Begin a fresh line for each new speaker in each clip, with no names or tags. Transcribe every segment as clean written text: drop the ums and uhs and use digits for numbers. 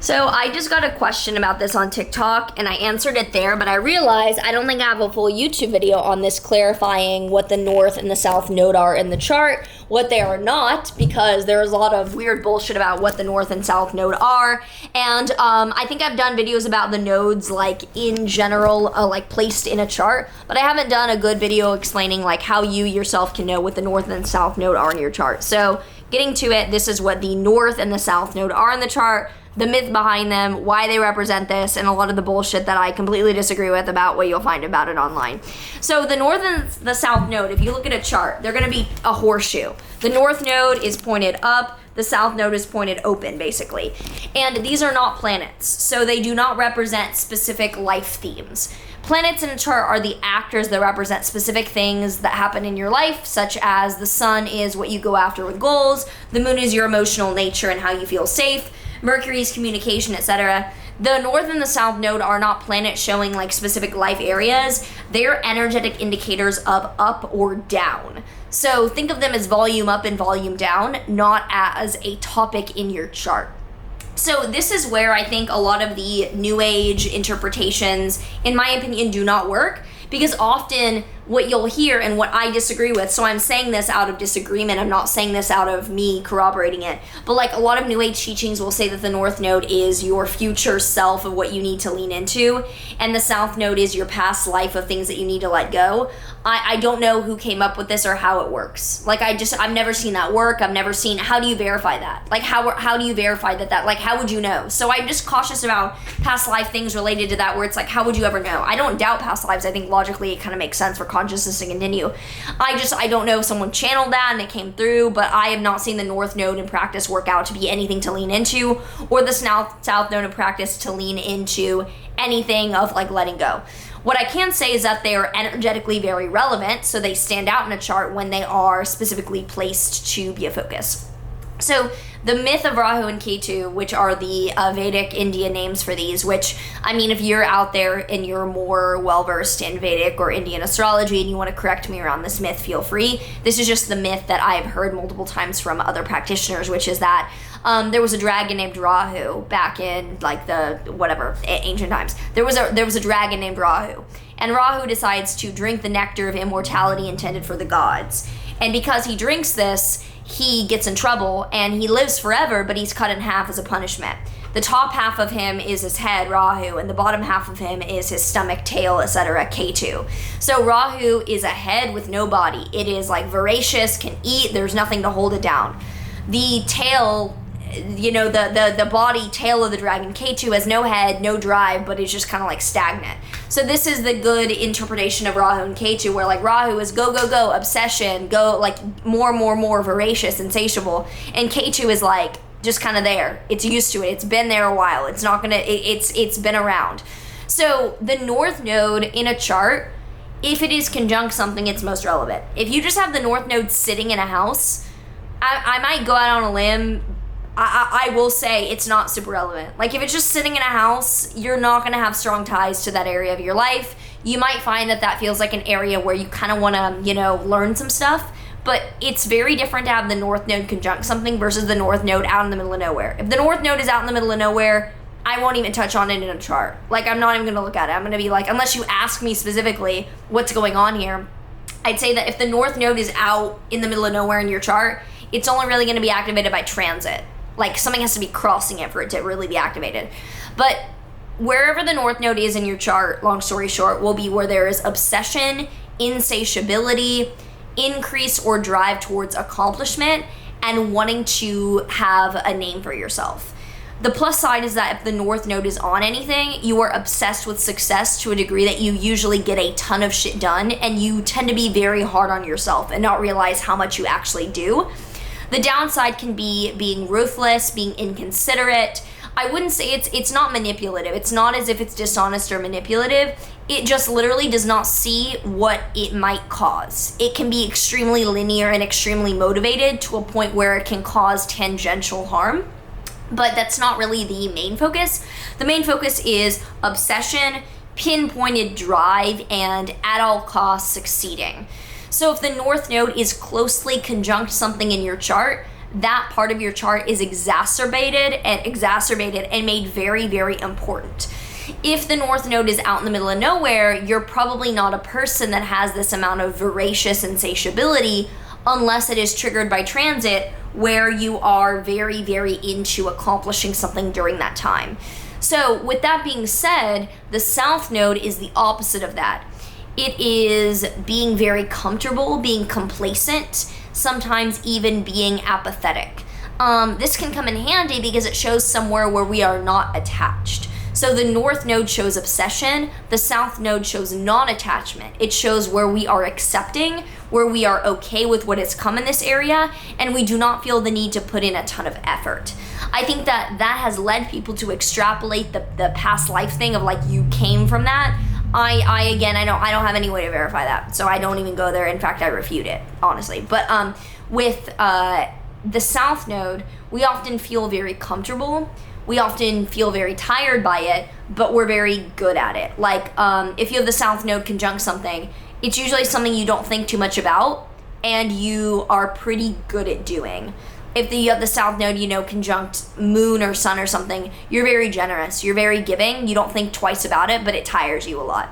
So I just got a question about this on TikTok and I answered it there, but I realized I don't think I have a full YouTube video on this clarifying what the north and the south node are in the chart, what they are not, because there's a lot of weird bullshit about what the north and south node are. And I think I've done videos about the nodes like in general, like placed in a chart, but I haven't done a good video explaining like how you yourself can know what the north and south node are in your chart. So getting to it, this is what the north and the south node are in the chart, the myth behind them, why they represent this, and a lot of the bullshit that I completely disagree with about what you'll find about it online. So the north and the south node, if you look at a chart, they're gonna be a horseshoe. The north node is pointed up, the south node is pointed open, basically. And these are not planets, so they do not represent specific life themes. Planets in a chart are the actors that represent specific things that happen in your life, such as the sun is what you go after with goals, the moon is your emotional nature and how you feel safe, Mercury's communication, etc. The north and the south node are not planets showing like specific life areas. They're energetic indicators of up or down. So think of them as volume up and volume down, not as a topic in your chart. So this is where I think a lot of the new age interpretations, in my opinion, do not work, because often what you'll hear and what I disagree with, so I'm saying this out of disagreement, I'm not saying this out of me corroborating it, but like a lot of new age teachings will say that the north node is your future self of what you need to lean into, and the south node is your past life of things that you need to let go. I don't know who came up with this or how it works. Like I've never seen that work. I've never seen, how do you verify that? Like how do you verify that, like how would you know? So I'm just cautious about past life things related to that, where it's like, how would you ever know? I don't doubt past lives. I think logically it kind of makes sense for consciousness to continue. I don't know if someone channeled that and it came through, but I have not seen the north node in practice work out to be anything to lean into, or the south node in practice to lean into anything of like letting go. What I can say is that they are energetically very relevant, so they stand out in a chart when they are specifically placed to be a focus. So the myth of Rahu and Ketu, which are the Vedic Indian names for these, which, I mean, if you're out there and you're more well-versed in Vedic or Indian astrology and you want to correct me around this myth, feel free. This is just the myth that I've heard multiple times from other practitioners, which is that there was a dragon named Rahu back in like the ancient times. There was a dragon named Rahu, and Rahu decides to drink the nectar of immortality intended for the gods. And because he drinks this, he gets in trouble and he lives forever, but he's cut in half as a punishment. The top half of him is his head, Rahu, and the bottom half of him is his stomach, tail, etc., Ketu. So Rahu is a head with no body. It is like voracious, can eat, there's nothing to hold it down. The tail, the body tail of the dragon, Ketu, has no head, no drive, but it's just kind of like stagnant. So this is the good interpretation of Rahu and Ketu, where like Rahu is go, go, go, obsession, go, like more voracious, insatiable. And Ketu is like just kind of there. It's used to it. It's been there a while. It's not gonna, it's been around. So the north node in a chart, if it is conjunct something, it's most relevant. If you just have the north node sitting in a house, I might go out on a limb. I will say it's not super relevant. Like if it's just sitting in a house, you're not going to have strong ties to that area of your life. You might find that feels like an area where you kind of want to, learn some stuff. But it's very different to have the north node conjunct something versus the north node out in the middle of nowhere. If the north node is out in the middle of nowhere, I won't even touch on it in a chart. Like I'm not even going to look at it. I'm going to be like, unless you ask me specifically what's going on here, I'd say that if the north node is out in the middle of nowhere in your chart, it's only really going to be activated by transit. Like something has to be crossing it for it to really be activated. But wherever the north node is in your chart, long story short, will be where there is obsession, insatiability, increase or drive towards accomplishment, and wanting to have a name for yourself. The plus side is that if the north node is on anything, you are obsessed with success to a degree that you usually get a ton of shit done, and you tend to be very hard on yourself and not realize how much you actually do. The downside can be being ruthless, being inconsiderate. I wouldn't say it's not manipulative. It's not as if it's dishonest or manipulative. It just literally does not see what it might cause. It can be extremely linear and extremely motivated to a point where it can cause tangential harm. But that's not really the main focus. The main focus is obsession, pinpointed drive, and at all costs succeeding. So if the north node is closely conjunct something in your chart, that part of your chart is exacerbated and made very, very important. If the North Node is out in the middle of nowhere, you're probably not a person that has this amount of voracious insatiability unless it is triggered by transit where you are very, very into accomplishing something during that time. So with that being said, the South Node is the opposite of that. It is being very comfortable, being complacent, sometimes even being apathetic. This can come in handy because it shows somewhere where we are not attached. So the North Node shows obsession, the South Node shows non-attachment. It shows where we are accepting, where we are okay with what has come in this area, and we do not feel the need to put in a ton of effort. I think that has led people to extrapolate the past life thing of like, you came from that. I don't have any way to verify that, so I don't even go there. In fact, I refute it, honestly. But with the South Node, we often feel very comfortable. We often feel very tired by it, but we're very good at it. Like, if you have the South Node conjunct something, it's usually something you don't think too much about, and you are pretty good at doing. If you have the South Node, conjunct Moon or Sun or something, you're very generous, you're very giving, you don't think twice about it, but it tires you a lot.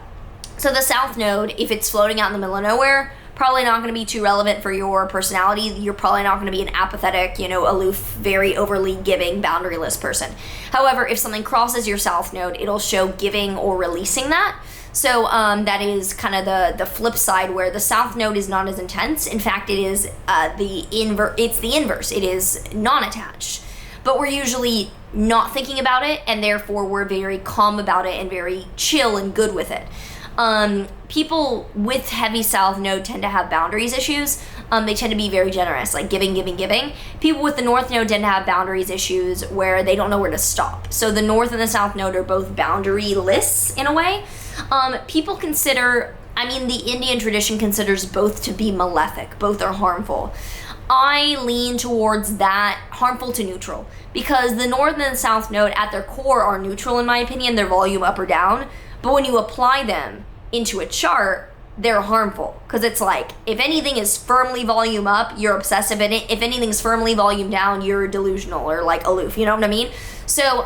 So the South Node, if it's floating out in the middle of nowhere, probably not going to be too relevant for your personality. You're probably not going to be an apathetic, aloof, very overly giving, boundaryless person. However, if something crosses your South Node, it'll show giving or releasing that. So that is kind of the flip side, where the South Node is not as intense. In fact, it is it's the inverse. It is non-attached. But we're usually not thinking about it, and therefore we're very calm about it and very chill and good with it. People with heavy South Node tend to have boundaries issues. They tend to be very generous, like giving. People with the North Node tend to have boundaries issues where they don't know where to stop. So the North and the South Node are both boundaryless in a way. People consider, the Indian tradition considers both to be malefic. Both are harmful. I lean towards that harmful to neutral, because the North and the South Node at their core are neutral, in my opinion. Their volume up or down. But when you apply them into a chart, they're harmful, because it's like, if anything is firmly volume up, you're obsessive, and if anything's firmly volume down, you're delusional or like aloof, you know what I mean? So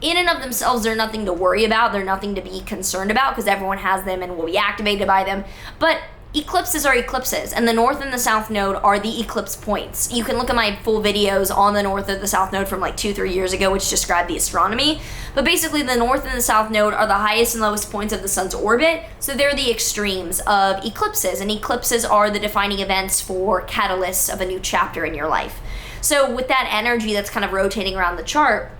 in and of themselves, they're nothing to worry about, they're nothing to be concerned about, because everyone has them and will be activated by them. But eclipses are eclipses, and the North and the South Node are the eclipse points. You can look at my full videos on the North or the South Node from like 2-3 years ago, which describe the astronomy. But basically, the North and the South Node are the highest and lowest points of the sun's orbit, so they're the extremes of eclipses, and eclipses are the defining events for catalysts of a new chapter in your life. So with that energy that's kind of rotating around the chart,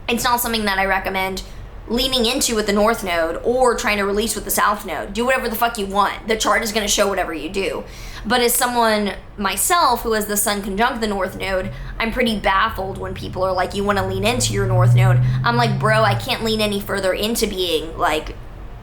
it's not something that I recommend leaning into with the North Node or trying to release with the South Node. Do whatever the fuck you want. The chart is going to show whatever you do. But as someone, myself, who has the Sun conjunct the North Node, I'm pretty baffled when people are like, you want to lean into your North Node. I'm like, bro, I can't lean any further into being like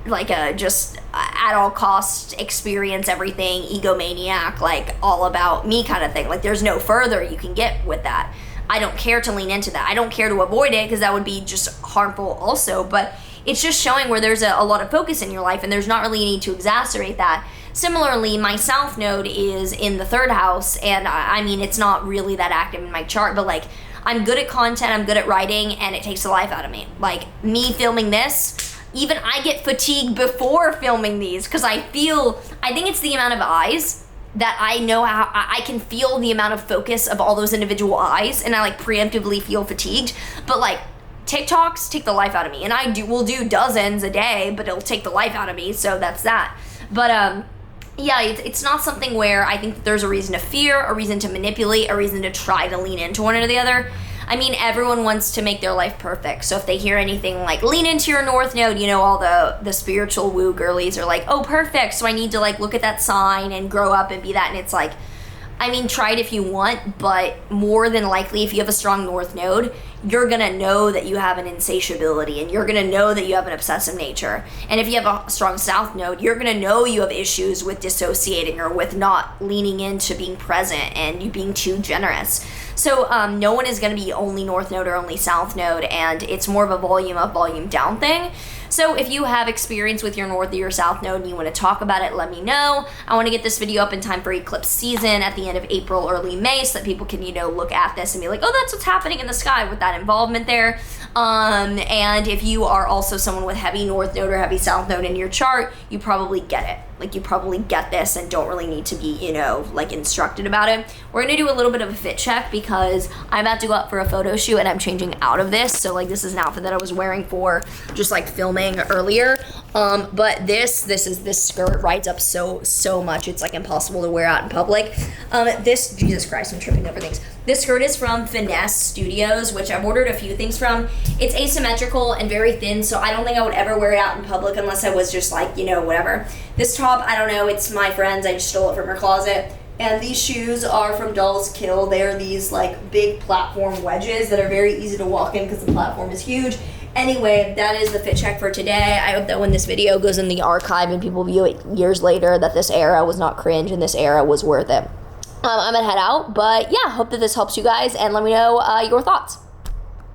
a just at all costs experience everything, egomaniac, like all about me kind of thing. Like, there's no further you can get with that. I don't care to lean into that. I don't care to avoid it, because that would be just harmful also. But it's just showing where there's a lot of focus in your life, and there's not really a need to exacerbate that. Similarly, my South Node is in the 3rd house, and it's not really that active in my chart, but like, I'm good at content, I'm good at writing, and it takes the life out of me. Like, me filming this, even I get fatigued before filming these, because I think it's the amount of eyes that I know how I can feel the amount of focus of all those individual eyes, and I like preemptively feel fatigued. But like, TikToks take the life out of me, and will do dozens a day, but it'll take the life out of me. So that's that. But yeah, it's not something where I think that there's a reason to fear, a reason to manipulate, a reason to try to lean into one or the other. Everyone wants to make their life perfect. So if they hear anything like, lean into your North Node, all the spiritual woo girlies are like, oh, perfect. So I need to like look at that sign and grow up and be that. And it's like, try it if you want, but more than likely, if you have a strong North Node, you're going to know that you have an insatiability, and you're going to know that you have an obsessive nature. And if you have a strong South Node, you're going to know you have issues with dissociating or with not leaning into being present and you being too generous. So no one is going to be only North Node or only South Node, and it's more of a volume up, volume down thing. So if you have experience with your North or your South Node and you want to talk about it, let me know. I want to get this video up in time for eclipse season at the end of April, early May, so that people can, you know, look at this and be like, oh, that's what's happening in the sky with that involvement there. And if you are also someone with heavy North Node or heavy South Node in your chart, you probably get it. Like, you probably get this and don't really need to be, you know, like, instructed about it. We're gonna do a little bit of a fit check because I'm about to go up for a photo shoot and I'm changing out of this. So, like, this is an outfit that I was wearing for just, like, filming earlier. But this skirt rides up so much. It's, like, impossible to wear out in public. Jesus Christ, I'm tripping over things. This skirt is from Finesse Studios, which I've ordered a few things from. It's asymmetrical and very thin, so I don't think I would ever wear it out in public unless I was just like, you know, whatever. This top, I don't know, it's my friend's. I just stole it from her closet. And these shoes are from Dolls Kill. They're these like big platform wedges that are very easy to walk in because the platform is huge. Anyway, that is the fit check for today. I hope that when this video goes in the archive and people view it years later, that this era was not cringe and this era was worth it. I'm gonna head out, but yeah, hope that this helps you guys, and let me know your thoughts.